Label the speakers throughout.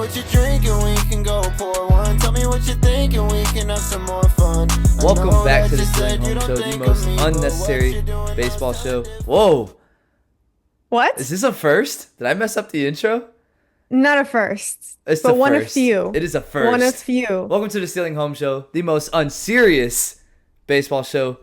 Speaker 1: what you're drinking, we can go pour one. Tell me what you're thinking, we can have some more fun.
Speaker 2: Welcome back to the Stealing Home Show, the most unnecessary baseball show. Whoa.
Speaker 3: What?
Speaker 2: Is this a first? Did I mess up the intro?
Speaker 3: Not a first.
Speaker 2: It's
Speaker 3: but
Speaker 2: the
Speaker 3: one
Speaker 2: first.
Speaker 3: of few.
Speaker 2: It is a first.
Speaker 3: One of few.
Speaker 2: Welcome to the Stealing Home Show, the most unserious baseball show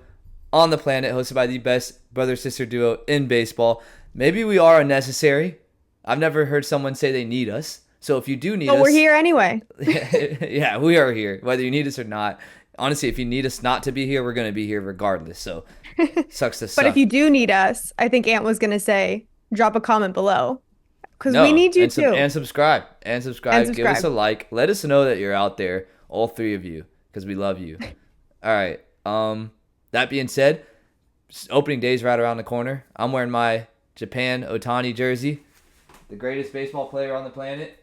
Speaker 2: on the planet, hosted by the best brother-sister duo in baseball. Maybe we are unnecessary. I've never heard someone say they need us. So if you do need us...
Speaker 3: But we're here anyway.
Speaker 2: Yeah, we are here, whether you need us or not. Honestly, if you need us not to be here, we're going to be here regardless. So, sucks to suck.
Speaker 3: But if you do need us, I think Ant was going to say, drop a comment below. Because we need you too.
Speaker 2: And subscribe. And subscribe. Give us a like. Let us know that you're out there, all three of you, because we love you. All right. That being said, opening day's right around the corner. I'm wearing my Japan Ohtani jersey. The greatest baseball player on the planet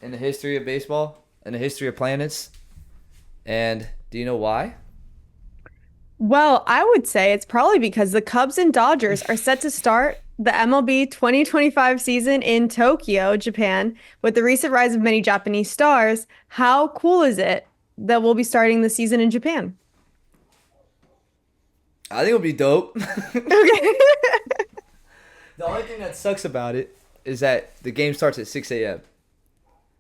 Speaker 2: in the history of baseball, in the history of planets. And do you know why?
Speaker 3: Well, I would say it's probably because the Cubs and Dodgers are set to start the MLB 2025 season in Tokyo, Japan, with the recent rise of many Japanese stars. How cool is it that we'll be starting the season in Japan?
Speaker 2: I think it'll be dope.
Speaker 3: Okay.
Speaker 2: The only thing that sucks about it is that the game starts at 6 a.m.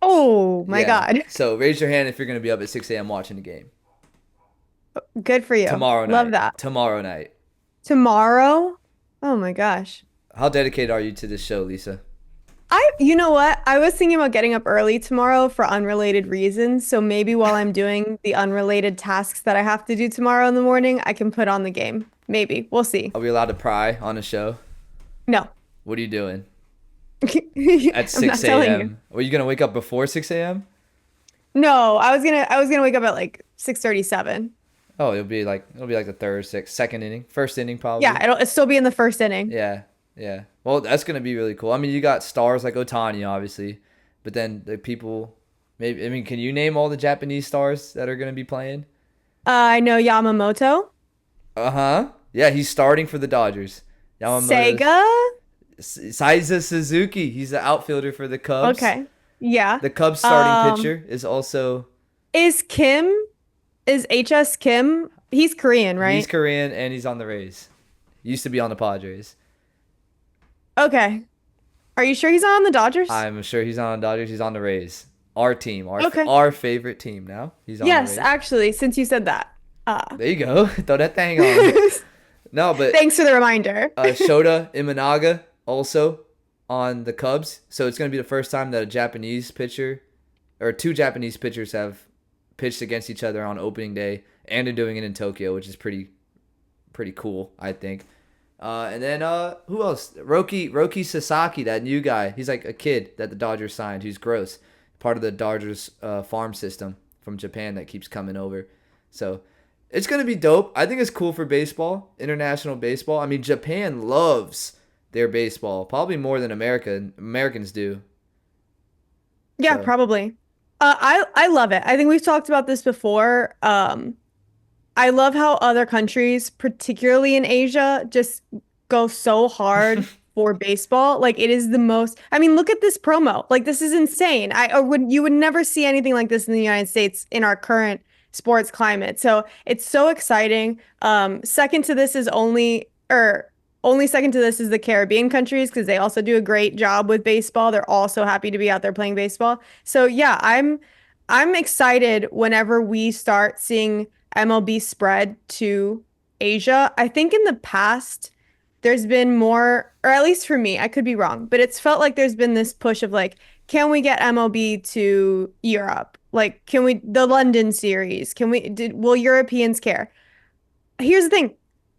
Speaker 3: Oh, my God.
Speaker 2: So raise your hand if you're going to be up at 6 a.m. watching the game.
Speaker 3: Good for you.
Speaker 2: Tomorrow night.
Speaker 3: Love that.
Speaker 2: Tomorrow night.
Speaker 3: Tomorrow? Oh, my gosh.
Speaker 2: How dedicated are you to this show, Lisa?
Speaker 3: You know what? I was thinking about getting up early tomorrow for unrelated reasons. So maybe while I'm doing the unrelated tasks that I have to do tomorrow in the morning, I can put on the game. Maybe. We'll see.
Speaker 2: Are we allowed to pry on the show?
Speaker 3: No.
Speaker 2: What are you doing? At
Speaker 3: I'm not
Speaker 2: 6
Speaker 3: telling you.
Speaker 2: a.m. Are you going to wake up before 6 a.m.?
Speaker 3: No, I was gonna wake up at like 6:37.
Speaker 2: Oh, it'll be like the second inning, first inning probably.
Speaker 3: Yeah, it'll still be in the first inning.
Speaker 2: Yeah. Well, that's gonna be really cool. I mean, you got stars like Ohtani, obviously, but then the people. Maybe can you name all the Japanese stars that are gonna be playing?
Speaker 3: I know Yamamoto.
Speaker 2: Yeah, he's starting for the Dodgers.
Speaker 3: Seiga.
Speaker 2: Saiza Suzuki. He's the outfielder for the Cubs.
Speaker 3: Okay. Yeah.
Speaker 2: The Cubs starting pitcher is also.
Speaker 3: Is HS Kim? He's Korean, right?
Speaker 2: He's Korean and he's on the Rays. Used to be on the Padres.
Speaker 3: Okay. Are you sure he's not on the Dodgers?
Speaker 2: I'm sure he's not on the Dodgers. He's on the Rays. Our team.
Speaker 3: Okay.
Speaker 2: Our favorite team now. He's on the Rays.
Speaker 3: Yes, actually, since you said that.
Speaker 2: There you go. Throw that thing on. No, but
Speaker 3: thanks for the reminder.
Speaker 2: Shota Imanaga also on the Cubs. So it's going to be the first time that a Japanese pitcher or two Japanese pitchers have pitched against each other on opening day, and they're doing it in Tokyo, which is pretty cool, I think. And then who else? Roki Sasaki, that new guy. He's like a kid that the Dodgers signed, who's gross. Part of the Dodgers farm system from Japan that keeps coming over. So it's going to be dope. I think it's cool for baseball, international baseball. I mean, Japan loves their baseball, probably more than Americans do.
Speaker 3: Yeah,
Speaker 2: So.
Speaker 3: probably. I love it. I think we've talked about this before. I love how other countries, particularly in Asia, just go so hard for baseball. Like, it is the most. I mean, look at this promo. Like, this is insane. You would never see anything like this in the United States in our current sports climate. So it's so exciting. Second to this is only second to this is the Caribbean countries, because they also do a great job with baseball. They're all so happy to be out there playing baseball. So yeah, I'm excited whenever we start seeing MLB spread to Asia. I think in the past there's been more, or at least for me, I could be wrong, but it's felt like there's been this push of like, can we get MLB to Europe? Like, the London series, will Europeans care? Here's the thing.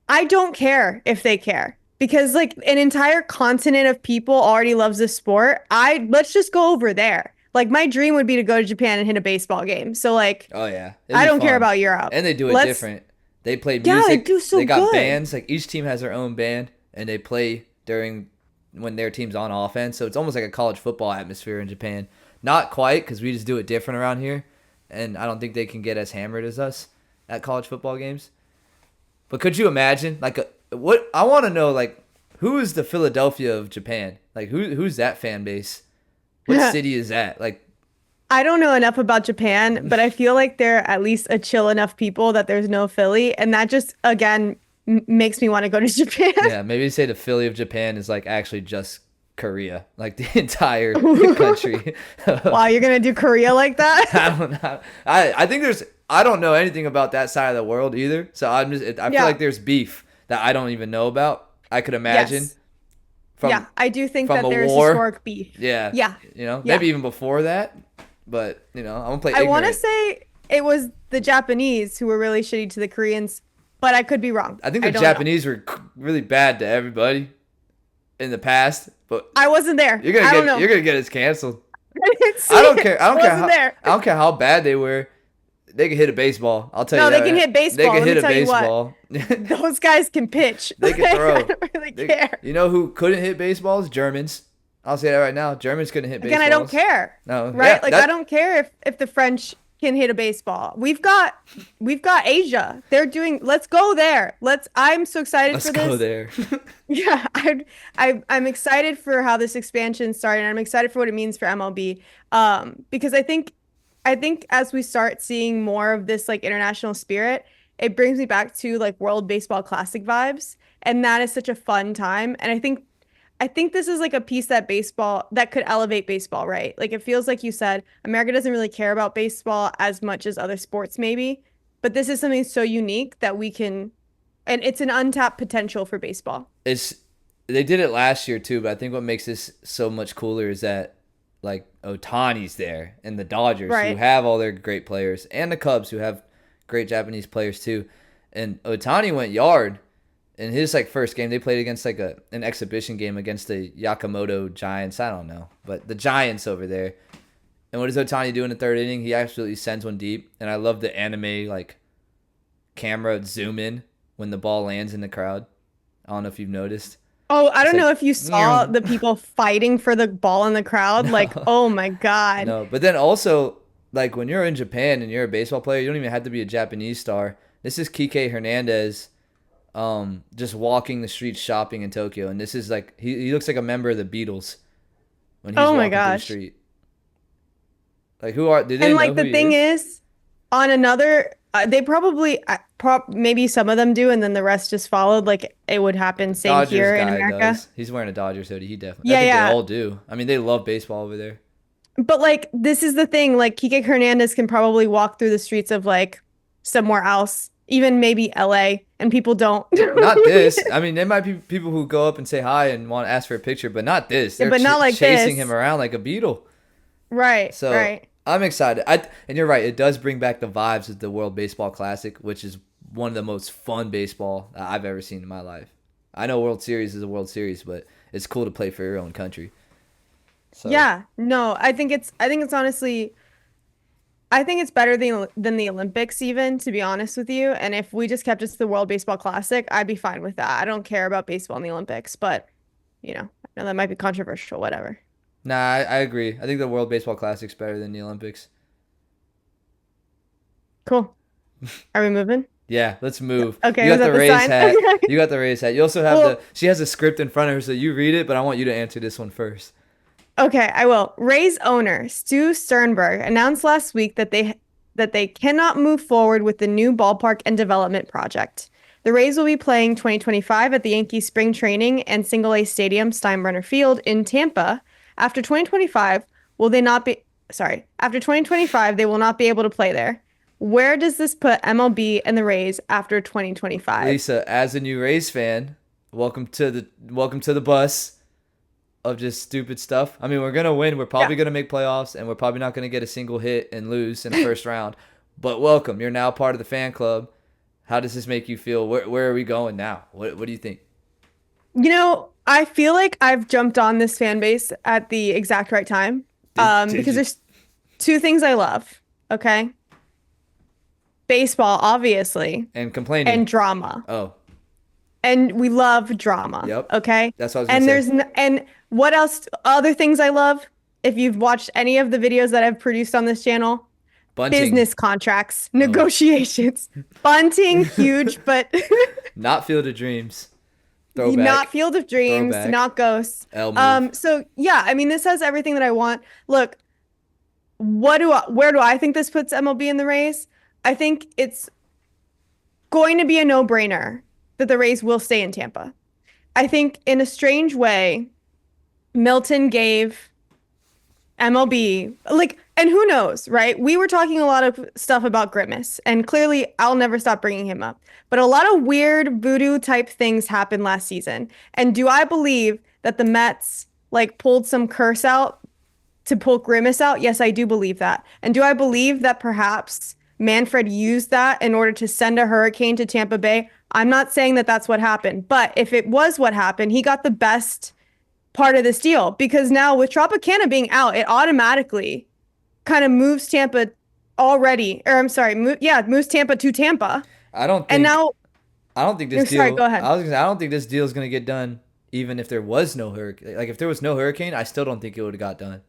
Speaker 3: I don't care if they care, because like an entire continent of people already loves this sport. Let's just go over there. Like, my dream would be to go to Japan and hit a baseball game. So like,
Speaker 2: Oh yeah,
Speaker 3: I don't care about Europe.
Speaker 2: And they do it different. They play music.
Speaker 3: Yeah, they do so
Speaker 2: They got
Speaker 3: good.
Speaker 2: bands. Like, each team has their own band, and they play when their team's on offense. So it's almost like a college football atmosphere in Japan. Not quite, because we just do it different around here, and I don't think they can get as hammered as us at college football games. But could you imagine, what I want to know, like, who is the Philadelphia of Japan? Like, who's that fan base? What city is that? Like,
Speaker 3: I don't know enough about Japan, but I feel like they're at least a chill enough people that there's no Philly, and that just again makes me want to go to Japan.
Speaker 2: Yeah, maybe say the Philly of Japan is like actually just Korea, like the entire country.
Speaker 3: Wow, you're gonna do Korea like that?
Speaker 2: I don't know. I think I don't know anything about that side of the world either. So I feel
Speaker 3: Yeah.
Speaker 2: like there's beef that I don't even know about. I could imagine
Speaker 3: Yes.
Speaker 2: from
Speaker 3: Yeah, I do think
Speaker 2: from
Speaker 3: that
Speaker 2: a
Speaker 3: there's
Speaker 2: war.
Speaker 3: historic beef.
Speaker 2: Yeah.
Speaker 3: Yeah. Yeah.
Speaker 2: Maybe even before that. But, I'm gonna play
Speaker 3: I want to
Speaker 2: ignorant.
Speaker 3: say it was the Japanese who were really shitty to the Koreans, but I could be wrong.
Speaker 2: I think the
Speaker 3: don't know.
Speaker 2: Japanese were really bad to everybody in the past, but
Speaker 3: I wasn't there.
Speaker 2: you're gonna
Speaker 3: I don't
Speaker 2: get
Speaker 3: know.
Speaker 2: you're gonna get us canceled.
Speaker 3: I didn't see
Speaker 2: I don't
Speaker 3: it.
Speaker 2: care. I don't
Speaker 3: I
Speaker 2: care
Speaker 3: wasn't
Speaker 2: how
Speaker 3: there.
Speaker 2: I don't care how bad they were. They can hit a baseball. I'll tell
Speaker 3: No,
Speaker 2: you
Speaker 3: they
Speaker 2: that.
Speaker 3: can
Speaker 2: right?
Speaker 3: hit baseball.
Speaker 2: They can
Speaker 3: Let
Speaker 2: hit
Speaker 3: me
Speaker 2: a
Speaker 3: tell you what.
Speaker 2: baseball.
Speaker 3: Those guys can pitch.
Speaker 2: They can
Speaker 3: Like,
Speaker 2: throw.
Speaker 3: I don't really care.
Speaker 2: You know who couldn't hit baseballs? Germans. I'll say that right now. Germans couldn't hit
Speaker 3: Again,
Speaker 2: baseballs.
Speaker 3: I don't care.
Speaker 2: No,
Speaker 3: Right?
Speaker 2: yeah,
Speaker 3: Like I don't care if the French can hit a baseball. We've got Asia. They're doing let's go there. I'm so excited
Speaker 2: Let's
Speaker 3: for
Speaker 2: go
Speaker 3: this.
Speaker 2: there.
Speaker 3: Yeah, I'm excited for how this expansion started, and I'm excited for what it means for MLB. Because I think as we start seeing more of this like international spirit, it brings me back to like World Baseball Classic vibes, and that is such a fun time. And I think this is like a piece that could elevate baseball, right? Like it feels like you said, America doesn't really care about baseball as much as other sports maybe, but this is something so unique that we can, and it's an untapped potential for baseball.
Speaker 2: it's They did it last year too, but I think what makes this so much cooler is that like Otani's there and the Dodgers who
Speaker 3: Right.
Speaker 2: have all their great players and the Cubs who have great Japanese players too. And Otani went yard in his like first game. They played against like an exhibition game against the Yakamoto Giants. I don't know, but the Giants over there. And what does Otani do in the third inning? He absolutely sends one deep. And I love the anime like camera zoom in when the ball lands in the crowd. I don't know if you've noticed.
Speaker 3: Oh, I
Speaker 2: It's
Speaker 3: don't know
Speaker 2: like,
Speaker 3: if you saw the people fighting for the ball in the crowd. Like, oh my God.
Speaker 2: no, but then also like when you're in Japan and you're a baseball player, you don't even have to be a Japanese star. This is Kike Hernandez, just walking the streets shopping in Tokyo, and this is like he looks like a member of the Beatles when he's
Speaker 3: Oh my
Speaker 2: walking through the
Speaker 3: gosh.
Speaker 2: street. Like who are? Did they
Speaker 3: And
Speaker 2: know
Speaker 3: like
Speaker 2: who
Speaker 3: the
Speaker 2: he
Speaker 3: thing
Speaker 2: is?
Speaker 3: is, on another, they probably, maybe some of them do, and then the rest just followed. Like it would happen same
Speaker 2: Dodgers
Speaker 3: here in
Speaker 2: guy
Speaker 3: America.
Speaker 2: does. He's wearing a Dodgers hoodie. He definitely. I
Speaker 3: Yeah,
Speaker 2: think they
Speaker 3: yeah.
Speaker 2: all do. I mean, they love baseball over there.
Speaker 3: But like this is the thing, like Kike Hernandez can probably walk through the streets of like somewhere else, even maybe LA, and people don't.
Speaker 2: Not this. I mean, there might be people who go up and say hi and want to ask for a picture, but not this. They're
Speaker 3: But not like
Speaker 2: chasing
Speaker 3: this.
Speaker 2: him around like a beetle.
Speaker 3: Right,
Speaker 2: So
Speaker 3: right.
Speaker 2: I'm excited. And you're right. It does bring back the vibes of the World Baseball Classic, which is one of the most fun baseball that I've ever seen in my life. I know World Series is a World Series, but it's cool to play for your own country. So
Speaker 3: Yeah, no, I think it's honestly, I think it's better than the Olympics even, to be honest with you. And if we just kept it to the World Baseball Classic, I'd be fine with that. I don't care about baseball in the Olympics, but I know that might be controversial, whatever.
Speaker 2: nah, I agree. I think the World Baseball Classic's better than the Olympics.
Speaker 3: Cool. Are we moving?
Speaker 2: Yeah, let's move.
Speaker 3: Okay,
Speaker 2: You
Speaker 3: was
Speaker 2: got
Speaker 3: that
Speaker 2: the
Speaker 3: the
Speaker 2: Rays
Speaker 3: sign?
Speaker 2: hat.
Speaker 3: Okay.
Speaker 2: You got the Rays hat. You also have
Speaker 3: Well,
Speaker 2: she has a script in front of her, so you read it, but I want you to answer this one first.
Speaker 3: okay, I will. Rays owner Stu Sternberg announced last week that they cannot move forward with the new ballpark and development project. The Rays will be playing 2025 at the Yankees Spring Training and Single A Stadium, Steinbrenner Field in Tampa. After 2025, will they not be After 2025, they will not be able to play there. Where does this put MLB and the Rays after 2025?
Speaker 2: Lisa, as a new Rays fan, welcome to the bus of just stupid stuff. I mean, we're gonna win. We're probably
Speaker 3: Yeah.
Speaker 2: gonna make playoffs, and we're probably not gonna get a single hit and lose in the first round. But welcome. You're now part of the fan club. How does this make you feel? Where are we going now? What do you think?
Speaker 3: I feel like I've jumped on this fan base at the exact right time.
Speaker 2: Did
Speaker 3: Because
Speaker 2: you?
Speaker 3: there's two things I love. Okay. Baseball, obviously,
Speaker 2: And complaining.
Speaker 3: and drama.
Speaker 2: Oh,
Speaker 3: And we love drama.
Speaker 2: Yep.
Speaker 3: Okay.
Speaker 2: that's what I was gonna
Speaker 3: And
Speaker 2: say.
Speaker 3: and what else? Other things I love. If you've watched any of the videos that I've produced on this channel,
Speaker 2: Bunting.
Speaker 3: business contracts, negotiations, bunting, huge, but
Speaker 2: Not Field of Dreams. Throwback.
Speaker 3: not Field of Dreams,
Speaker 2: Throwback.
Speaker 3: not Ghosts.
Speaker 2: L move.
Speaker 3: So yeah, I mean, this has everything that I want. Look, where do I think this puts MLB in the race? I think it's going to be a no-brainer that the Rays will stay in Tampa. I think in a strange way, Milton gave MLB, like, and who knows, right? We were talking a lot of stuff about Grimace, and clearly I'll never stop bringing him up. But a lot of weird voodoo type things happened last season. And do I believe that the Mets like pulled some curse out to pull Grimace out? Yes, I do believe that. And do I believe that perhaps Manfred used that in order to send a hurricane to Tampa Bay? I'm not saying that that's what happened, but if it was what happened, he got the best part of this deal because now with Tropicana being out, it automatically kind of moves Tampa already, or I'm sorry, moves Tampa to Tampa.
Speaker 2: I don't think.
Speaker 3: And now,
Speaker 2: I don't think this deal.
Speaker 3: sorry, go ahead.
Speaker 2: I don't think this deal is gonna get done, even if there was no hurricane. Like if there was no hurricane, I still don't think it would have got done.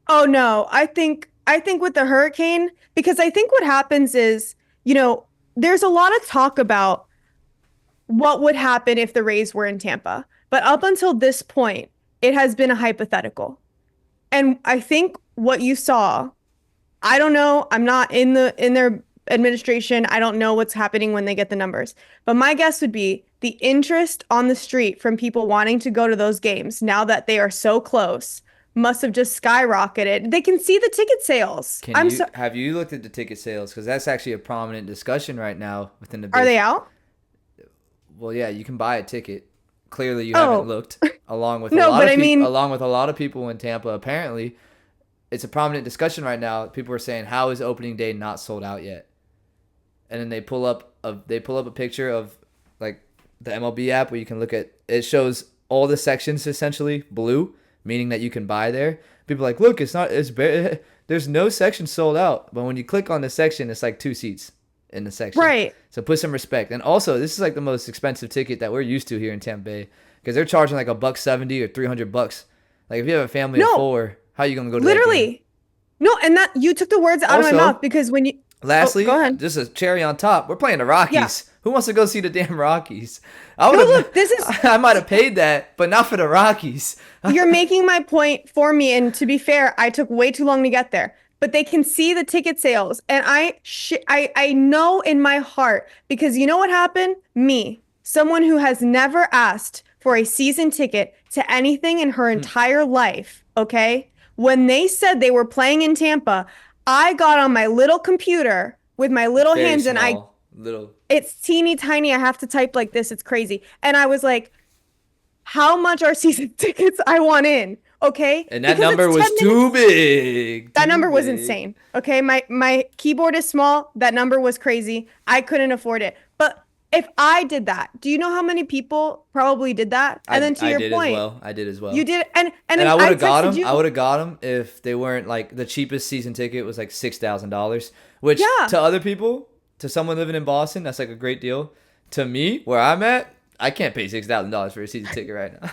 Speaker 3: Oh no, I think with the hurricane, because I think what happens is, there's a lot of talk about what would happen if the Rays were in Tampa. But up until this point, it has been a hypothetical. And I think what you saw, I don't know, I'm not in their administration. I don't know what's happening when they get the numbers. But my guess would be the interest on the street from people wanting to go to those games now that they are so close must have just skyrocketed. They can see the ticket sales.
Speaker 2: Have you looked at the ticket sales? Because that's actually a prominent discussion right now within the.
Speaker 3: Are they out?
Speaker 2: Well, yeah, you can buy a ticket. Clearly, you haven't looked. Along with along with a lot of people in Tampa, apparently, it's a prominent discussion right now. People are saying, "How is opening day not sold out yet?" And then they pull up a picture of like the MLB app where you can look at. It shows all the sections essentially blue, meaning that you can buy there. People are like, look, there's no section sold out, but when you click on the section, it's like 2 seats in the section.
Speaker 3: Right.
Speaker 2: So put some respect. And also, this is like the most expensive ticket that we're used to here in Tampa Bay because they're charging like $170 or $300. Like if you have a family of 4, how are you gonna go to that game?
Speaker 3: No, and that you took the words out of my mouth because when you.
Speaker 2: Lastly,
Speaker 3: go ahead.
Speaker 2: Just a cherry on top. We're playing the Rockies.
Speaker 3: Yeah.
Speaker 2: Who wants to go see the damn Rockies?
Speaker 3: I
Speaker 2: might have paid that, but not for the Rockies.
Speaker 3: You're making my point for me, and to be fair, I took way too long to get there. But they can see the ticket sales, and I know in my heart because you know what happened? Me, someone who has never asked for a season ticket to anything in her entire life. Okay, when they said they were playing in Tampa, I got on my little computer with my little
Speaker 2: Very
Speaker 3: hands,
Speaker 2: small,
Speaker 3: and it's teeny tiny. I have to type like this. It's crazy. And I was like, how much are season tickets I want in? Okay.
Speaker 2: And that number was too big.
Speaker 3: That number was insane. Okay. My keyboard is small. That number was crazy. I couldn't afford it. But if I did that, do you know how many people probably did that? And then to your point,
Speaker 2: I did as well.
Speaker 3: You did, and
Speaker 2: I would have got them. I would have got them if they weren't like the cheapest season ticket was like $6,000, which to other people, to someone living in Boston, that's like a great deal. To me, where I'm at, I can't pay $6,000 for a season ticket right now.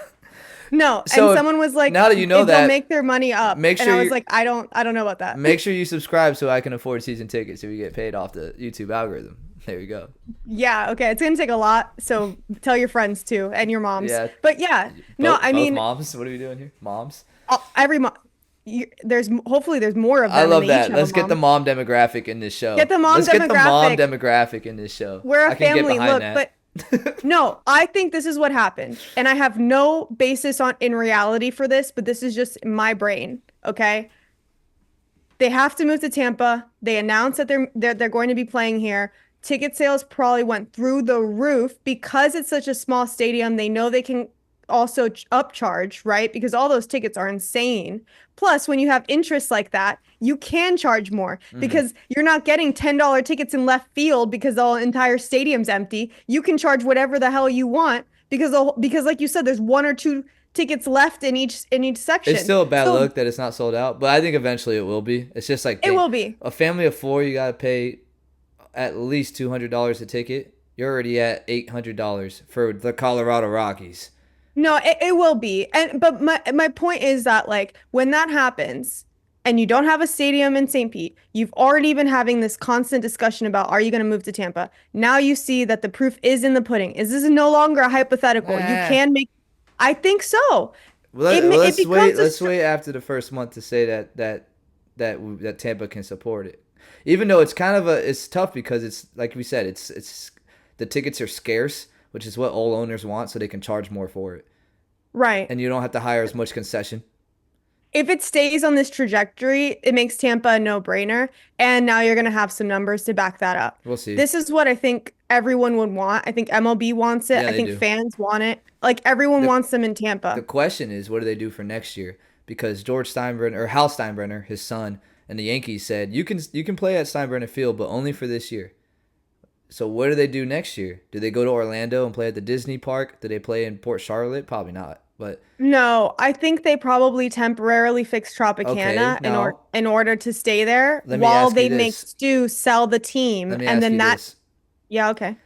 Speaker 3: No,
Speaker 2: so
Speaker 3: and someone was like,
Speaker 2: now that you know that,
Speaker 3: they'll make their money up.
Speaker 2: Make sure
Speaker 3: and I was like, I don't know about that.
Speaker 2: Make sure you subscribe so I can afford season tickets so we get paid off the YouTube algorithm. There you go.
Speaker 3: Yeah, okay. It's going to take a lot, so tell your friends too and your moms.
Speaker 2: Yeah.
Speaker 3: But yeah, I mean,
Speaker 2: moms. What are we doing here? Moms.
Speaker 3: Every mom. Hopefully there's more of them.
Speaker 2: I love that. Let's get the mom demographic in this show.
Speaker 3: Get the mom
Speaker 2: demographic in this show.
Speaker 3: We're a family. Look, but no, I think this is what happened, and I have no basis in reality for this, but this is just my brain. Okay. They have to move to Tampa. They announced that they're going to be playing here. Ticket sales probably went through the roof because it's such a small stadium. They know they can also upcharge, right? Because all those tickets are insane. Plus, when you have interest like that, you can charge more because you're not getting $10 tickets in left field because the entire stadium's empty. You can charge whatever the hell you want because like you said, there's 1 or 2 tickets left in each section.
Speaker 2: It's still a bad look that it's not sold out, but I think eventually it will be. It's just like
Speaker 3: it will be.
Speaker 2: A family of 4, you got to pay at least $200 a ticket. You're already at $800 for the Colorado Rockies.
Speaker 3: No, it will be. But my point is that like when that happens and you don't have a stadium in St. Pete, you've already been having this constant discussion about are you going to move to Tampa? Now you see that the proof is in the pudding. Is this no longer a hypothetical? You can make. I think so.
Speaker 2: Let's wait after the first month to say that that Tampa can support it. Even though it's tough because it's like we said, it's the tickets are scarce, which is what all owners want, so they can charge more for it,
Speaker 3: Right.
Speaker 2: and you don't have to hire as much concession.
Speaker 3: If it stays on this trajectory, it makes Tampa a no-brainer. And now you're going to have some numbers to back that up.
Speaker 2: We'll see.
Speaker 3: This is what I think everyone would want. I think MLB wants it.
Speaker 2: Yeah,
Speaker 3: I
Speaker 2: they
Speaker 3: think
Speaker 2: do.
Speaker 3: fans want it. Like everyone
Speaker 2: The
Speaker 3: wants them in
Speaker 2: the
Speaker 3: Tampa.
Speaker 2: question is, what do they do for next year? Because George Steinbrenner or Hal Steinbrenner, his son, and the Yankees said you can play at Steinbrenner Field, but only for this year. So what do they do next year? Do they go to Orlando and play at the Disney Park? Do they play in Port Charlotte? Probably not. But
Speaker 3: No, I think they probably temporarily fix
Speaker 2: okay,
Speaker 3: Tropicana
Speaker 2: now
Speaker 3: in order to stay there
Speaker 2: let me
Speaker 3: while
Speaker 2: ask you
Speaker 3: they make
Speaker 2: this.
Speaker 3: Stu sell the team.
Speaker 2: Let me
Speaker 3: And
Speaker 2: ask
Speaker 3: then
Speaker 2: you
Speaker 3: that,
Speaker 2: this.
Speaker 3: yeah, okay.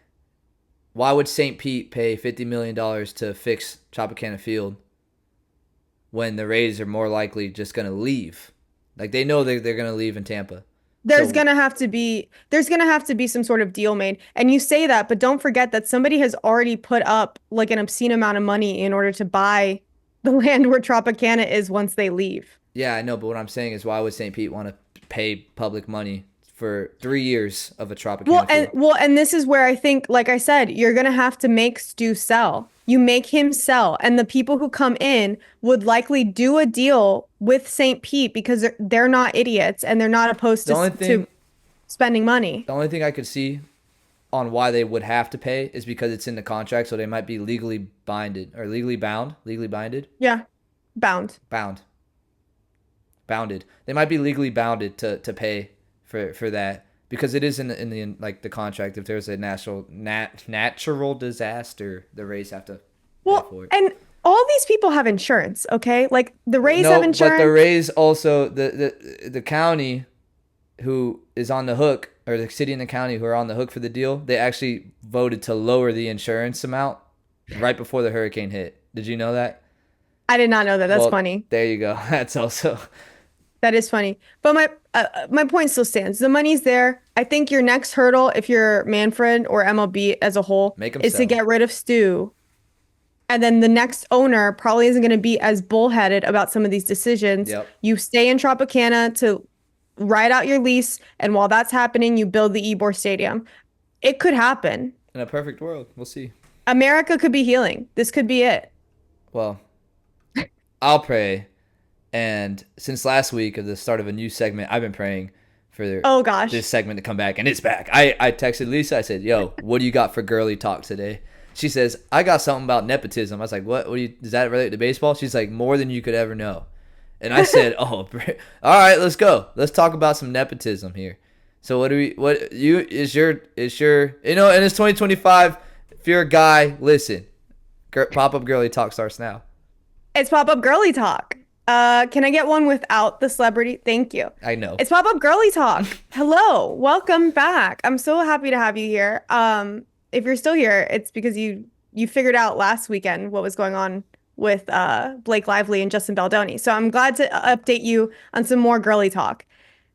Speaker 2: Why would St. Pete pay $50 million to fix Tropicana Field when the Rays are more likely just going to leave? Like they know they're going to leave in Tampa. So
Speaker 3: There's gonna have to be some sort of deal made. And you say that, but don't forget that somebody has already put up like an obscene amount of money in order to buy the land where Tropicana is once they leave.
Speaker 2: yeah, I know, but what I'm saying is why would St. Pete want to pay public money for 3 years of a Tropicana field?
Speaker 3: And this is where I think, like I said, you're gonna have to make Stu sell. You make him sell, and the people who come in would likely do a deal with St. Pete because they're not idiots and they're not opposed
Speaker 2: The only
Speaker 3: to
Speaker 2: thing
Speaker 3: spending money.
Speaker 2: the only thing I could see on why they would have to pay is because it's in the contract, so they might be legally binded or legally binded,
Speaker 3: Yeah, bound.
Speaker 2: bound, bounded. They might be legally bounded to pay for that because it is in like the contract. If there's a natural disaster, the Rays have to pay
Speaker 3: Well,
Speaker 2: for it.
Speaker 3: and all these people have insurance, okay? Like the Rays
Speaker 2: No,
Speaker 3: have
Speaker 2: but the
Speaker 3: insurance.
Speaker 2: Rays also the county who is on the hook, or the city and the county who are on the hook for the deal, they actually voted to lower the insurance amount right before the hurricane hit. Did you know that?
Speaker 3: I did not know that. That's
Speaker 2: Well,
Speaker 3: funny.
Speaker 2: there you go. That's also
Speaker 3: That is funny. But my point still stands. The money's there. I think your next hurdle, if you're Manfred or MLB as a whole,
Speaker 2: Make 'em
Speaker 3: is to
Speaker 2: sell.
Speaker 3: get rid of Stu. And then the next owner probably isn't going to be as bullheaded about some of these decisions.
Speaker 2: Yep.
Speaker 3: You stay in Tropicana to ride out your lease, and while that's happening, you build the Ybor Stadium. It could happen.
Speaker 2: in a perfect world. We'll see.
Speaker 3: America could be healing. This could be it.
Speaker 2: Well, I'll pray. And since last week of the start of a new segment, I've been praying for
Speaker 3: Oh gosh.
Speaker 2: this segment to come back, and it's back. I texted Lisa. I said, "Yo, what do you got for girly talk today?" She says, "I got something about nepotism." I was like, "What? Does that relate to baseball?" She's like, "More than you could ever know." And I said, "Oh, all right, let's go. Let's talk about some nepotism here." So what is your and it's 2025. If you're a guy, listen. Pop up girly talk starts now.
Speaker 3: It's pop-up girly talk. Can I get one without the celebrity? Thank you.
Speaker 2: I know.
Speaker 3: It's pop-up girly talk. Hello, welcome back. I'm so happy to have you here. If you're still here, it's because you figured out last weekend what was going on with Blake Lively and Justin Baldoni. So I'm glad to update you on some more girly talk.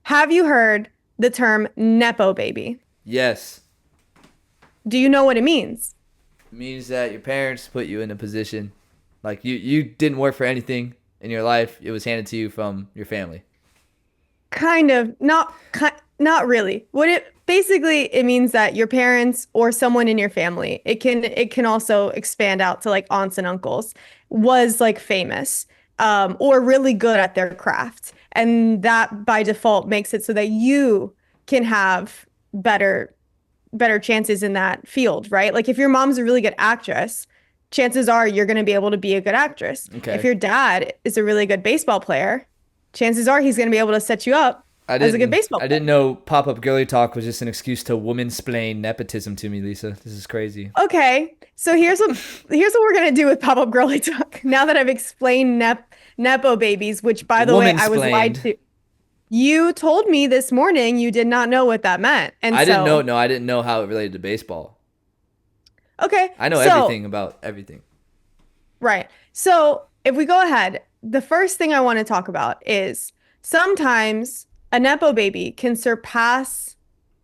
Speaker 3: Have you heard the term Nepo baby?
Speaker 2: Yes.
Speaker 3: Do you know what it means?
Speaker 2: It means that your parents put you in a position like you didn't work for anything in your life. It was handed to you from your family.
Speaker 3: Kind of, not really. It means that your parents or someone in your family, it can also expand out to like aunts and uncles, was like famous or really good at their craft. And that by default makes it so that you can have better chances in that field, right? Like if your mom's a really good actress, chances are you're going to be able to be a good actress.
Speaker 2: Okay.
Speaker 3: If your dad is a really good baseball player, chances are he's going to be able to set you up as a good baseball player.
Speaker 2: I didn't know pop up girly talk was just an excuse to woman-splain nepotism to me, Lisa. This is crazy.
Speaker 3: Okay, so here's what we're gonna do with pop-up girly talk. Now that I've explained nepo babies, which by the way I was lied
Speaker 2: Woman-splained.
Speaker 3: to. You told me this morning you did not know what that meant, and
Speaker 2: I didn't
Speaker 3: so
Speaker 2: know. No, I didn't know how it related to baseball.
Speaker 3: okay,
Speaker 2: I know
Speaker 3: so
Speaker 2: everything about everything.
Speaker 3: right. So if we go ahead, the first thing I want to talk about is sometimes a nepo baby can surpass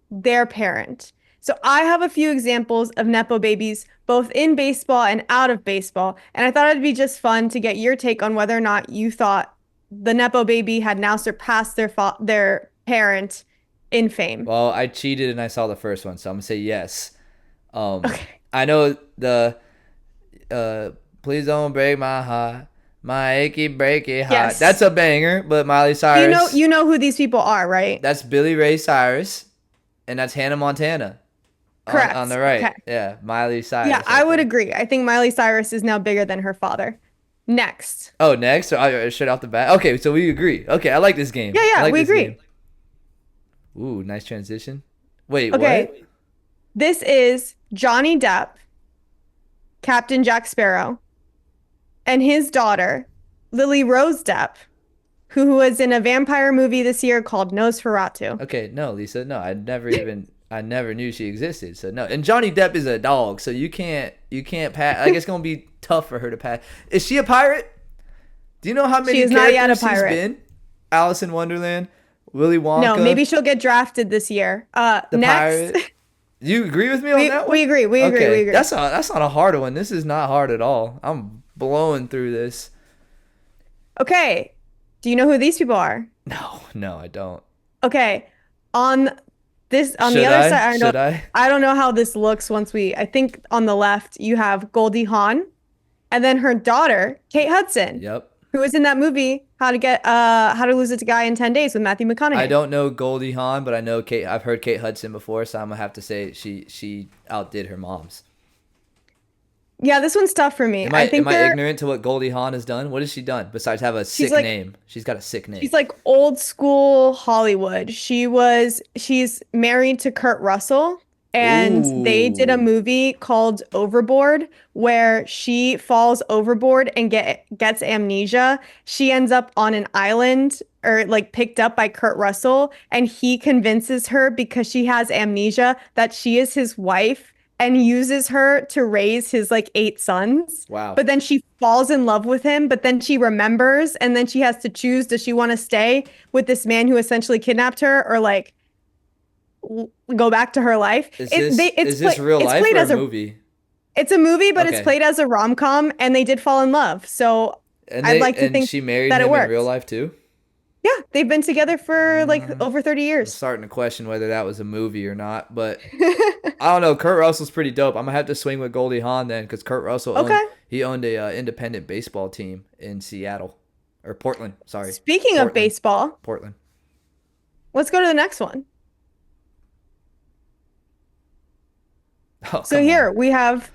Speaker 3: their parent. So I have a few examples of nepo babies, both in baseball and out of baseball. And I thought it'd be just fun to get your take on whether or not you thought the Nepo baby had now surpassed their parent in fame.
Speaker 2: Well, I cheated and I saw the first one, so I'm gonna say yes.
Speaker 3: Okay.
Speaker 2: I know the please don't break my heart, my achy breaky heart.
Speaker 3: Yes.
Speaker 2: That's a banger, but Miley Cyrus,
Speaker 3: You know who these people are, right?
Speaker 2: that's Billy Ray Cyrus, and that's Hannah Montana on
Speaker 3: Correct.
Speaker 2: the right.
Speaker 3: Okay.
Speaker 2: Yeah, Miley
Speaker 3: Yeah,
Speaker 2: Cyrus
Speaker 3: I
Speaker 2: right
Speaker 3: would
Speaker 2: there.
Speaker 3: agree. I think Miley Cyrus is now bigger than her father. Next.
Speaker 2: Oh, next, so I straight off the bat. Okay, so we agree. Okay, I like this game.
Speaker 3: Yeah,
Speaker 2: I
Speaker 3: yeah,
Speaker 2: like
Speaker 3: we
Speaker 2: this game.
Speaker 3: agree.
Speaker 2: Ooh, nice transition. Wait, what?
Speaker 3: Okay. This is Johnny Depp, Captain Jack Sparrow, and his daughter, Lily Rose Depp, who was in a vampire movie this year called Nosferatu.
Speaker 2: Okay, no, Lisa, no, I never knew she existed. So no, and Johnny Depp is a dog, so you can't pass. Like it's gonna be tough for her to pass. Is she a pirate? Do you know how many
Speaker 3: She is not yet a
Speaker 2: characters she's
Speaker 3: pirate.
Speaker 2: been? Alice in Wonderland, Willy
Speaker 3: No,
Speaker 2: Wonka,
Speaker 3: maybe she'll get drafted this year.
Speaker 2: the
Speaker 3: Next.
Speaker 2: pirate. You agree with me on that one?
Speaker 3: We agree. We agree.
Speaker 2: Okay,
Speaker 3: We agree.
Speaker 2: that's not a hard one. This is not hard at all. I'm blowing through this.
Speaker 3: Okay. Do you know who these people are?
Speaker 2: No, I don't.
Speaker 3: Okay. On on
Speaker 2: Should
Speaker 3: the other
Speaker 2: I?
Speaker 3: side,
Speaker 2: Should I?
Speaker 3: I don't know how this looks I think on the left you have Goldie Hawn and then her daughter, Kate Hudson,
Speaker 2: Yep.
Speaker 3: who was in that movie How to Lose a Guy in 10 Days with Matthew McConaughey.
Speaker 2: I don't know Goldie Hawn, but I know Kate. I've heard Kate Hudson before, so I'm gonna have to say she outdid her mom's.
Speaker 3: Yeah, this one's tough for me.
Speaker 2: Am I
Speaker 3: think
Speaker 2: ignorant to what Goldie Hawn has done? What has she done besides have a sick
Speaker 3: like-
Speaker 2: name? She's got a sick name.
Speaker 3: she's like old school Hollywood. She's married to Kurt Russell. And they did a
Speaker 2: Ooh.
Speaker 3: movie called Overboard where she falls overboard and gets amnesia. She ends up on an island or like picked up by Kurt Russell, and he convinces her because she has amnesia that she is his wife and uses her to raise his like 8 sons.
Speaker 2: Wow.
Speaker 3: But then she falls in love with him, but then she remembers and then she has to choose, does she want to stay with this man who essentially kidnapped her or like go back to her life?
Speaker 2: Is this real
Speaker 3: it's
Speaker 2: life
Speaker 3: played
Speaker 2: or
Speaker 3: as
Speaker 2: a movie?
Speaker 3: It's a movie, but it's
Speaker 2: Okay.
Speaker 3: played as a rom-com, and they did fall in love. So I'd like to think
Speaker 2: she married
Speaker 3: that it
Speaker 2: him in
Speaker 3: worked.
Speaker 2: real life too.
Speaker 3: Yeah, they've been together for like over 30
Speaker 2: I'm
Speaker 3: years.
Speaker 2: starting to question whether that was a movie or not, but I don't know. Kurt Russell's pretty dope. I'm gonna have to swing with Goldie Hawn then, because Kurt Russell
Speaker 3: Okay.
Speaker 2: owned a independent baseball team in Seattle or Portland. Sorry,
Speaker 3: Speaking of
Speaker 2: Portland.
Speaker 3: baseball,
Speaker 2: Portland.
Speaker 3: let's go to the next one.
Speaker 2: Oh,
Speaker 3: So
Speaker 2: come
Speaker 3: here
Speaker 2: on.
Speaker 3: we have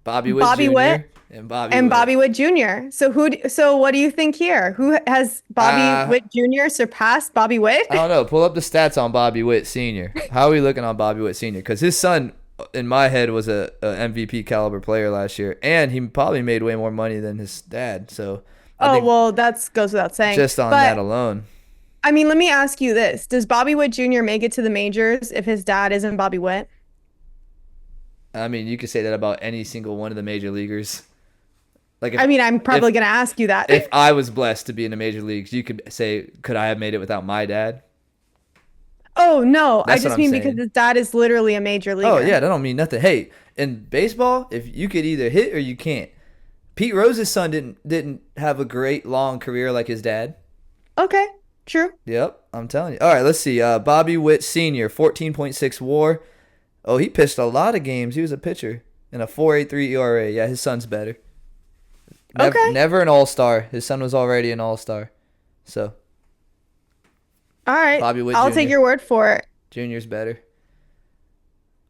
Speaker 2: Bobby Witt
Speaker 3: Bobby
Speaker 2: Jr.
Speaker 3: Witt
Speaker 2: and Bobby
Speaker 3: and
Speaker 2: Witt.
Speaker 3: Bobby Witt Jr. So what do you think here? Who has Bobby Witt Jr. surpassed Bobby Witt?
Speaker 2: I don't know. Pull up the stats on Bobby Witt Sr. How are we looking on Bobby Witt Sr.? Because his son, in my head, was a MVP caliber player last year, and he probably made way more money than his dad. So I
Speaker 3: Oh,
Speaker 2: think
Speaker 3: well, that goes without saying.
Speaker 2: just on
Speaker 3: But,
Speaker 2: that alone.
Speaker 3: I mean, let me ask you this. Does Bobby Witt Jr. make it to the majors if his dad isn't Bobby Witt?
Speaker 2: I mean, you could say that about any single one of the major leaguers. Like,
Speaker 3: I mean, I'm probably going to ask you that.
Speaker 2: if I was blessed to be in the major leagues, you could say, could I have made it without my dad?
Speaker 3: Oh, no.
Speaker 2: That's
Speaker 3: I
Speaker 2: what
Speaker 3: just
Speaker 2: I'm
Speaker 3: mean
Speaker 2: saying.
Speaker 3: because his dad is literally a major leaguer.
Speaker 2: Oh yeah, that don't mean nothing. Hey, in baseball, if you could either hit or you can't. Pete Rose's son didn't have a great long career like his dad.
Speaker 3: Okay, true.
Speaker 2: Yep, I'm telling you. All right, let's see. Bobby Witt Sr., 14.6 WAR. Oh, he pitched a lot of games. He was a pitcher and a 4.83 ERA. Yeah, his son's better.
Speaker 3: Okay.
Speaker 2: Never an all-star. His son was already an all-star. So
Speaker 3: All right.
Speaker 2: Bobby Witt
Speaker 3: I'll
Speaker 2: Jr.
Speaker 3: take your word for it.
Speaker 2: Junior's better.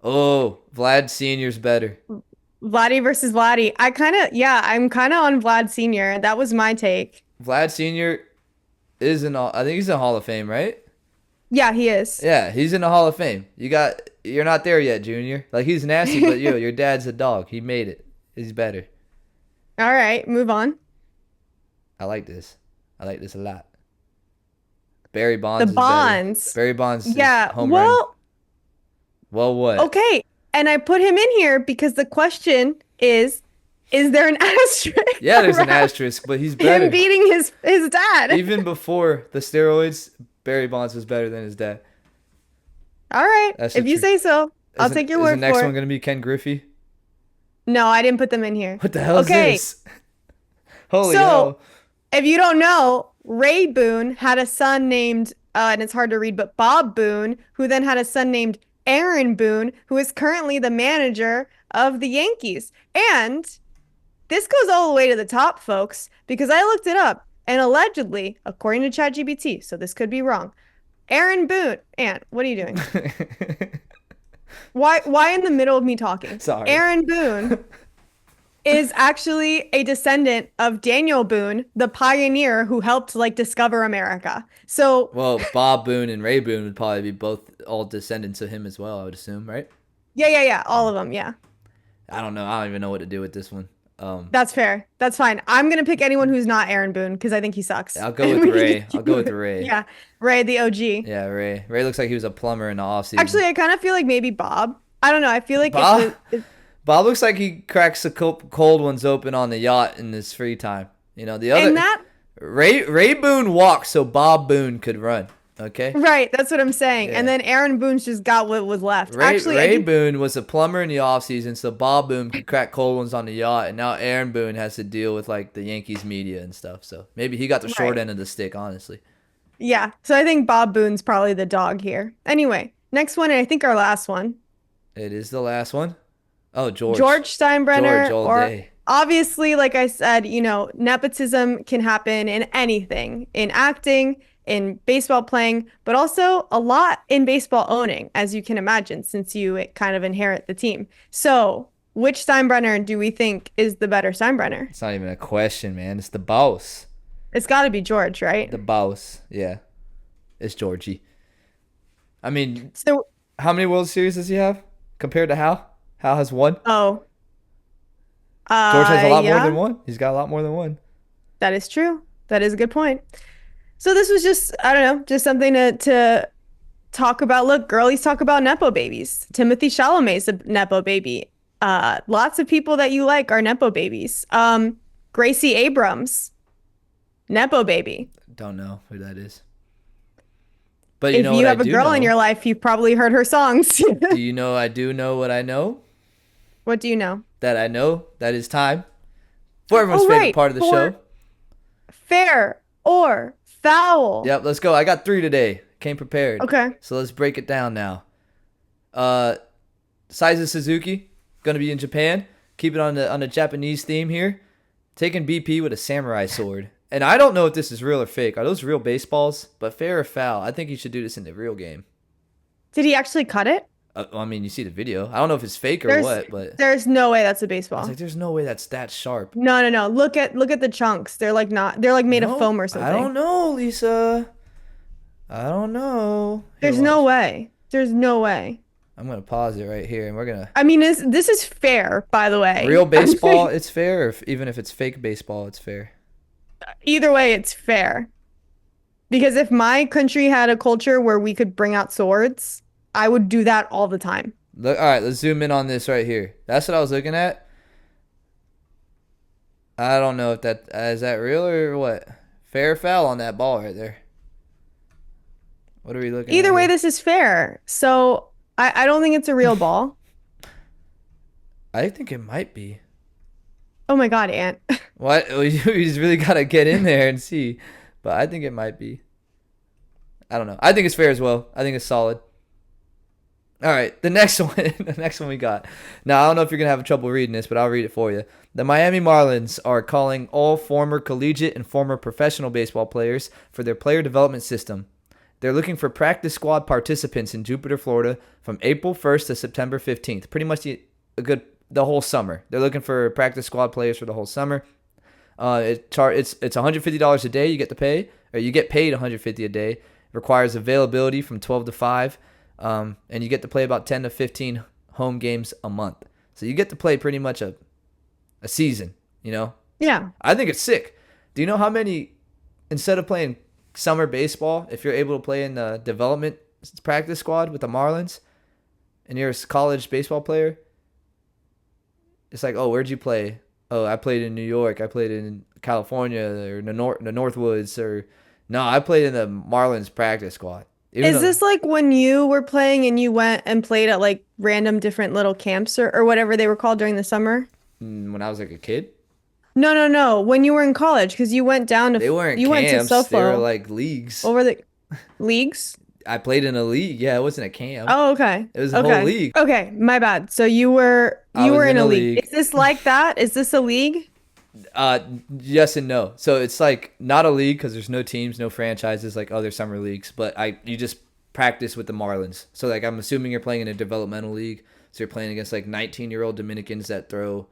Speaker 2: Oh, Vlad Sr.'s better.
Speaker 3: Vladdy versus Vladdy. I'm kind of on Vlad Sr. That was my take.
Speaker 2: Vlad Sr. is I think he's in the Hall of Fame, right?
Speaker 3: Yeah, he is.
Speaker 2: Yeah, he's in the Hall of Fame. You're not there yet, Junior. Like, he's nasty, but your dad's a dog. He made it. He's better.
Speaker 3: All right, move on.
Speaker 2: I like this. I like this a lot. Barry Bonds.
Speaker 3: The
Speaker 2: is better.
Speaker 3: Bonds.
Speaker 2: Barry Bonds.
Speaker 3: Yeah.
Speaker 2: Home run.
Speaker 3: Well,
Speaker 2: What?
Speaker 3: okay. And I put him in here because the question is there an asterisk?
Speaker 2: Yeah, there's an
Speaker 3: around
Speaker 2: asterisk, but he's better.
Speaker 3: him beating his dad.
Speaker 2: Even before the steroids, Barry Bonds was better than his dad.
Speaker 3: All right.
Speaker 2: That's
Speaker 3: If
Speaker 2: the
Speaker 3: you
Speaker 2: truth.
Speaker 3: say so, I'll take your word
Speaker 2: Is the next
Speaker 3: for
Speaker 2: one
Speaker 3: it.
Speaker 2: going to be Ken Griffey?
Speaker 3: No, I didn't put them in here.
Speaker 2: What the hell is
Speaker 3: Okay.
Speaker 2: this? Holy
Speaker 3: So,
Speaker 2: hell.
Speaker 3: if you don't know, Ray Boone had a son named, and it's hard to read, but Bob Boone, who then had a son named Aaron Boone, who is currently the manager of the Yankees. And this goes all the way to the top, folks, because I looked it up. And allegedly, according to ChatGPT, so this could be wrong, Aaron Boone, Ant, what are you doing? Why in the middle of me talking?
Speaker 2: Sorry.
Speaker 3: Aaron Boone is actually a descendant of Daniel Boone, the pioneer who helped like discover America. So,
Speaker 2: Well, Bob Boone and Ray Boone would probably be both all descendants of him as well, I would assume, right?
Speaker 3: yeah, all of them, yeah.
Speaker 2: I don't know. I don't even know what to do with this one.
Speaker 3: That's fair. That's fine. I'm gonna pick anyone who's not Aaron Boone because I think he sucks.
Speaker 2: I'll go with Ray. I'll go with Ray.
Speaker 3: Yeah, Ray, the OG.
Speaker 2: Yeah, Ray. Ray looks like he was a plumber in the offseason.
Speaker 3: Actually, I kind of feel like maybe Bob. I don't know. I feel like
Speaker 2: Bob?
Speaker 3: if
Speaker 2: Bob looks like he cracks the cold ones open on the yacht in his free time. You know, the other
Speaker 3: and that
Speaker 2: Ray Boone walked so Bob Boone could run. Okay.
Speaker 3: right, that's what I'm saying.
Speaker 2: Yeah.
Speaker 3: And then Aaron Boone's just got what was left.
Speaker 2: Ray,
Speaker 3: Actually,
Speaker 2: Ray Boone was a plumber in the offseason, so Bob Boone could crack cold ones on the yacht, and now Aaron Boone has to deal with like the Yankees media and stuff. So maybe he got the short
Speaker 3: Right.
Speaker 2: end of the stick, honestly.
Speaker 3: yeah. So I think Bob Boone's probably the dog here. Anyway, next one, and I think our last one.
Speaker 2: It is the last one. Oh, George.
Speaker 3: George Steinbrenner,
Speaker 2: George all
Speaker 3: or
Speaker 2: day.
Speaker 3: obviously, like I said, nepotism can happen in anything, in acting, in baseball playing, but also a lot in baseball owning, as you can imagine, since you kind of inherit the team. So, which Steinbrenner do we think is the better Steinbrenner?
Speaker 2: It's not even a question, man. It's the boss.
Speaker 3: It's got to be George, right?
Speaker 2: The boss. Yeah. It's Georgie. I mean,
Speaker 3: So,
Speaker 2: how many World Series does he have compared to Hal? Hal has one.
Speaker 3: oh,
Speaker 2: George has a lot more
Speaker 3: yeah,
Speaker 2: than one. He's got a lot more than one.
Speaker 3: that is true. That is a good point. So this was just, I don't know, just something to talk about. Look, girlies talk about Nepo babies. Timothy Chalamet's a Nepo baby. Lots of people that you like are Nepo babies. Gracie Abrams, Nepo baby.
Speaker 2: Don't know who that is. But
Speaker 3: If
Speaker 2: know
Speaker 3: you
Speaker 2: what
Speaker 3: have
Speaker 2: I
Speaker 3: a
Speaker 2: do
Speaker 3: girl in
Speaker 2: know?
Speaker 3: your life, you've probably heard her songs.
Speaker 2: Do you know I do know what I know?
Speaker 3: What do you know?
Speaker 2: That I know that is time for everyone's
Speaker 3: Oh,
Speaker 2: favorite
Speaker 3: right,
Speaker 2: part of the
Speaker 3: for
Speaker 2: show.
Speaker 3: fair or foul.
Speaker 2: Yep, let's go. I got 3 today. Came prepared.
Speaker 3: Okay.
Speaker 2: So let's break it down now. Saizu Suzuki gonna be in Japan. Keep it on the Japanese theme here. Taking BP with a samurai sword. And I don't know if this is real or fake. Are those real baseballs? But fair or foul? I think you should do this in the real game.
Speaker 3: Did he actually cut it?
Speaker 2: I mean, you see the video. I don't know if it's fake or
Speaker 3: There's
Speaker 2: what, but
Speaker 3: there's no way that's a
Speaker 2: I was
Speaker 3: baseball.
Speaker 2: like, there's no way that's that sharp.
Speaker 3: No. Look at the chunks. They're like not. They're like made of
Speaker 2: No,
Speaker 3: foam or something.
Speaker 2: I don't know, Lisa. I don't know. Here,
Speaker 3: There's no
Speaker 2: watch.
Speaker 3: way. There's no way.
Speaker 2: I'm gonna pause it right here, and we're gonna
Speaker 3: I mean, this is fair, by the way.
Speaker 2: real baseball. It's fair, or even if it's fake baseball, it's fair.
Speaker 3: Either way, it's fair. Because if my country had a culture where we could bring out swords, I would do that all the time.
Speaker 2: Look, all right, let's zoom in on this right here. That's what I was looking at. I don't know if that is that real or what. Fair or foul on that ball right there. What are we looking at
Speaker 3: Either way,
Speaker 2: here?
Speaker 3: this is fair. So I don't think it's a real ball.
Speaker 2: I think it might be.
Speaker 3: Oh my God, Ant.
Speaker 2: What? You just really gotta get in there and see. But I think it might be. I don't know. I think it's fair as well. I think it's solid. All right, the next one. The next one we got. Now, I don't know if you're going to have trouble reading this, but I'll read it for you. The Miami Marlins are calling all former collegiate and former professional baseball players for their player development system. They're looking for practice squad participants in Jupiter, Florida from April 1st to September 15th. Pretty much the whole summer. They're looking for practice squad players for the whole summer. It's $150 a day you get to pay, or you get paid $150 a day. It requires availability from 12 to 5. And you get to play about 10 to 15 home games a month. So you get to play pretty much a season, you know?
Speaker 3: Yeah.
Speaker 2: I think it's sick. Do you know how many, instead of playing summer baseball, if you're able to play in the development practice squad with the Marlins and you're a college baseball player, it's like, oh, where'd you play? Oh, I played in New York. I played in California or the Northwoods. Or no, I played in the Marlins practice squad.
Speaker 3: Is this like when you were playing and you went and played at like random different little camps or whatever they were called during the summer?
Speaker 2: When I was like a kid?
Speaker 3: No, no, no. When you were in college, because you went down to
Speaker 2: They weren't
Speaker 3: you went to
Speaker 2: camps. They were
Speaker 3: SoFlo.
Speaker 2: like leagues.
Speaker 3: What were the leagues?
Speaker 2: I played in a league. Yeah, it wasn't a camp.
Speaker 3: Oh, okay.
Speaker 2: It was a whole
Speaker 3: Okay.
Speaker 2: league.
Speaker 3: Okay, my bad. So
Speaker 2: I
Speaker 3: you
Speaker 2: was
Speaker 3: were
Speaker 2: in
Speaker 3: in
Speaker 2: a
Speaker 3: a league.
Speaker 2: league.
Speaker 3: Is this like that? Is this a league?
Speaker 2: Uh, yes and no. So it's like not a league because there's no teams, no franchises like other summer leagues. But you just practice with the Marlins. So like I'm assuming you're playing in a developmental league. So you're playing against like 19-year-old Dominicans that throw,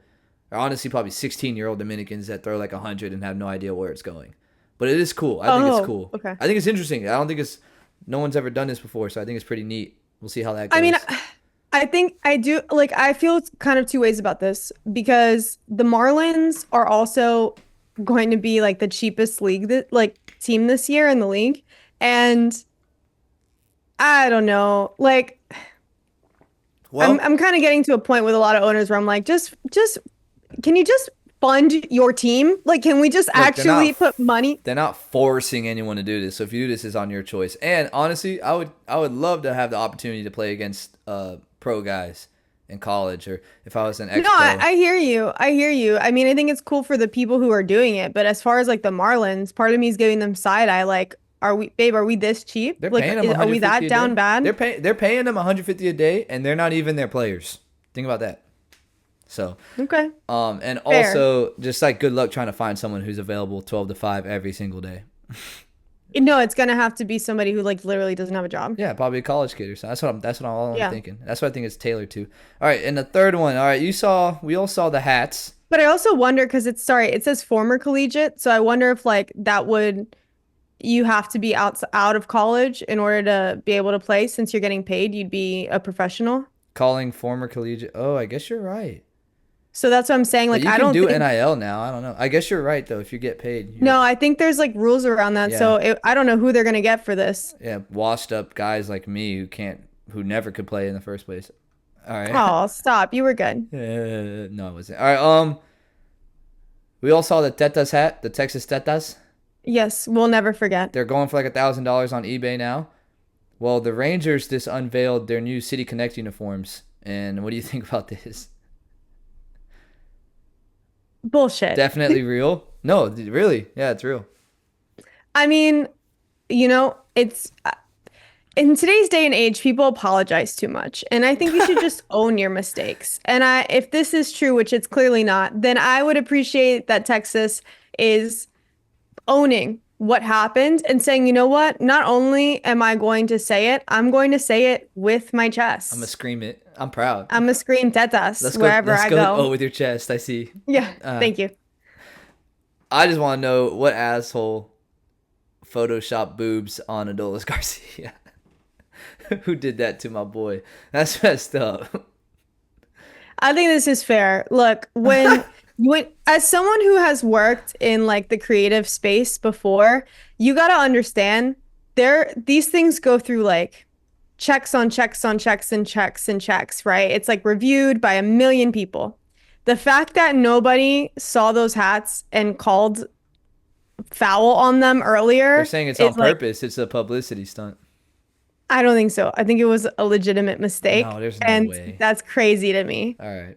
Speaker 2: or honestly probably 16-year-old Dominicans that throw like 100 and have no idea where it's going. But it is cool. I think it's
Speaker 3: Oh,
Speaker 2: cool.
Speaker 3: okay.
Speaker 2: I think it's interesting. I don't think it's no one's ever done this before, so I think it's pretty neat. We'll see how that
Speaker 3: I mean,
Speaker 2: goes.
Speaker 3: I think I do like I feel kind of two ways about this because the Marlins are also going to be like the cheapest league that like team this year in the league. And I don't know. Like
Speaker 2: Well,
Speaker 3: I'm kind of getting to a point with a lot of owners where I'm like, just can you just fund your team? Like, can we just
Speaker 2: look,
Speaker 3: actually put money?
Speaker 2: they're not forcing anyone to do this. So if you do this, is on your choice. And honestly, I would love to have the opportunity to play against pro guys in college, or if I was an ex
Speaker 3: No,
Speaker 2: pro.
Speaker 3: I hear you. I hear you. I mean, I think it's cool for the people who are doing it, but as far as like the Marlins, part of me is giving them side eye. Like, are we this cheap?
Speaker 2: They're
Speaker 3: Like,
Speaker 2: paying them
Speaker 3: are we
Speaker 2: 150
Speaker 3: that
Speaker 2: a
Speaker 3: down
Speaker 2: day.
Speaker 3: bad?
Speaker 2: They're paying them 150 a day, and they're not even their players. Think about that. So,
Speaker 3: Okay,
Speaker 2: and
Speaker 3: fair.
Speaker 2: also just like good luck trying to find someone who's available 12 to 5 every single day.
Speaker 3: No, it's gonna have to be somebody who like literally doesn't have a job.
Speaker 2: Yeah, probably a college kid or something. That's what I'm
Speaker 3: Yeah.
Speaker 2: thinking. That's what I think it's tailored to. All right, and the third one. All right, we all saw the hats.
Speaker 3: But I also wonder because it says former collegiate, so I wonder if like that would you have to be out of college in order to be able to play since you're getting paid, you'd be a professional.
Speaker 2: Calling former collegiate. Oh, I guess you're right.
Speaker 3: So that's what I'm saying.
Speaker 2: But
Speaker 3: Like
Speaker 2: you
Speaker 3: I
Speaker 2: can
Speaker 3: don't
Speaker 2: do
Speaker 3: think
Speaker 2: NIL now. I don't know. I guess you're right though. If you get paid,
Speaker 3: no, I think there's like rules around that.
Speaker 2: yeah,
Speaker 3: So I don't know who they're gonna get for this.
Speaker 2: yeah, washed up guys like me who never could play in the first place. All right.
Speaker 3: Oh, stop. You were good.
Speaker 2: No, it wasn't. All right. We all saw the Tetas hat, the Texas Tetas.
Speaker 3: Yes, we'll never forget.
Speaker 2: They're going for like $1,000 on eBay now. Well, the Rangers just unveiled their new City Connect uniforms, and what do you think about this?
Speaker 3: Bullshit.
Speaker 2: Definitely real? No, really? Yeah, it's real.
Speaker 3: I mean, it's in today's day and age, people apologize too much. And I think you should just own your mistakes. And if this is true, which it's clearly not, then I would appreciate that Texas is owning what happened and saying, you know what? Not only am I going to say it, I'm going to say it with my
Speaker 2: I'm
Speaker 3: chest.
Speaker 2: gonna scream it. I'm proud.
Speaker 3: I'm gonna scream tetas
Speaker 2: Let's go.
Speaker 3: wherever
Speaker 2: Let's
Speaker 3: I
Speaker 2: go.
Speaker 3: go.
Speaker 2: Oh, with your chest. I see.
Speaker 3: Yeah,
Speaker 2: Uh,
Speaker 3: thank you.
Speaker 2: I just want to know what asshole Photoshop boobs on Adolis Garcia. Who did that to my boy? That's messed up.
Speaker 3: I think this is fair. Look, when as someone who has worked in like the creative space before, you got to understand these things go through like checks on checks on checks and checks and checks, right? It's like reviewed by a million people. The fact that nobody saw those hats and called foul on them
Speaker 2: They're
Speaker 3: earlier
Speaker 2: saying it's on
Speaker 3: is like
Speaker 2: purpose. It's a publicity stunt.
Speaker 3: I don't think so. I think it was a legitimate mistake,
Speaker 2: No, there's no
Speaker 3: and
Speaker 2: way.
Speaker 3: that's crazy to me.
Speaker 2: All right.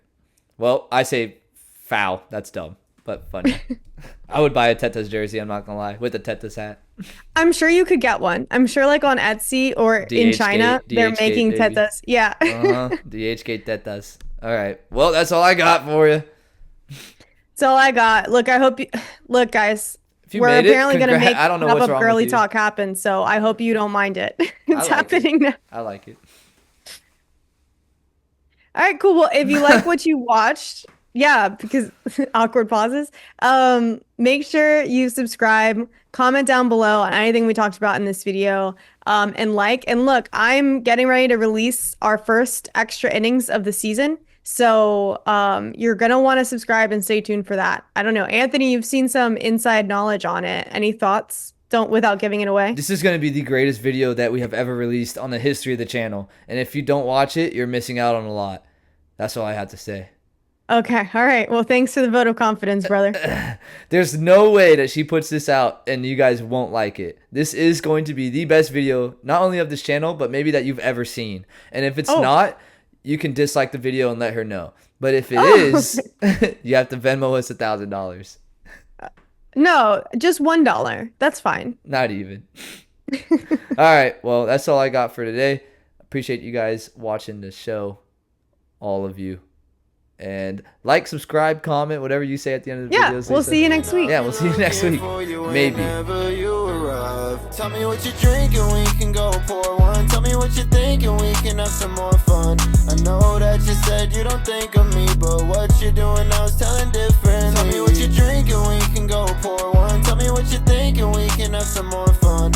Speaker 2: Well, I say foul. That's dumb, but funny. I would buy a Tetas jersey. I'm not gonna lie, with a Tetas hat.
Speaker 3: I'm sure you could get one. I'm sure like on Etsy or in
Speaker 2: DH
Speaker 3: China,
Speaker 2: gate,
Speaker 3: they're
Speaker 2: DH gate,
Speaker 3: making
Speaker 2: baby.
Speaker 3: tetas. Yeah.
Speaker 2: DH gate Tetas. All right. Well, that's all I got for you.
Speaker 3: That's all I got. Look, I hope you look, guys.
Speaker 2: If you
Speaker 3: We're
Speaker 2: made it,
Speaker 3: apparently gonna make
Speaker 2: I don't know
Speaker 3: Cup
Speaker 2: what's
Speaker 3: of
Speaker 2: wrong
Speaker 3: Girly
Speaker 2: with you.
Speaker 3: Talk happen, so I hope you don't mind it.
Speaker 2: I
Speaker 3: It's
Speaker 2: like it.
Speaker 3: happening now.
Speaker 2: I like it.
Speaker 3: All right, cool. Well, if you like what you watched, yeah, because awkward pauses. Make sure you subscribe, comment down below on anything we talked about in this video, and like. And look, I'm getting ready to release our first extra innings of the season. So, you're gonna want to subscribe and stay tuned for that. I don't know, Anthony, you've seen some inside knowledge on it. Any thoughts? Don't without giving it away.
Speaker 2: This is going to be the greatest video that we have ever released on the history of the channel. And if you don't watch it, you're missing out on a lot. That's all I have to say.
Speaker 3: Okay, all right. Well, thanks for the vote of confidence, brother.
Speaker 2: There's no way that she puts this out and you guys won't like it. This is going to be the best video, not only of this channel, but maybe that you've ever seen. And if it's
Speaker 3: Oh.
Speaker 2: not, you can dislike the video and let her know. But if it
Speaker 3: Oh.
Speaker 2: is, you have to Venmo us $1,000.
Speaker 3: No, just $1. That's fine.
Speaker 2: Not even. All right. Well, that's all I got for today. Appreciate you guys watching the show, all of you. And like, subscribe, comment, whatever you say at the end of the
Speaker 3: Yeah,
Speaker 2: videos.
Speaker 3: we'll
Speaker 2: Lisa.
Speaker 3: see you next week.
Speaker 2: Yeah, we'll see you next week. Maybe.
Speaker 1: Whenever you arrive. Tell me what you're drinking, we can go pour one. Tell me what you're thinking, we can have some more fun. I know that you said you don't think of me, but what you're doing now is telling different. Tell me what you're drinking, we can go pour one. Tell me what you're thinking, we can have some more fun.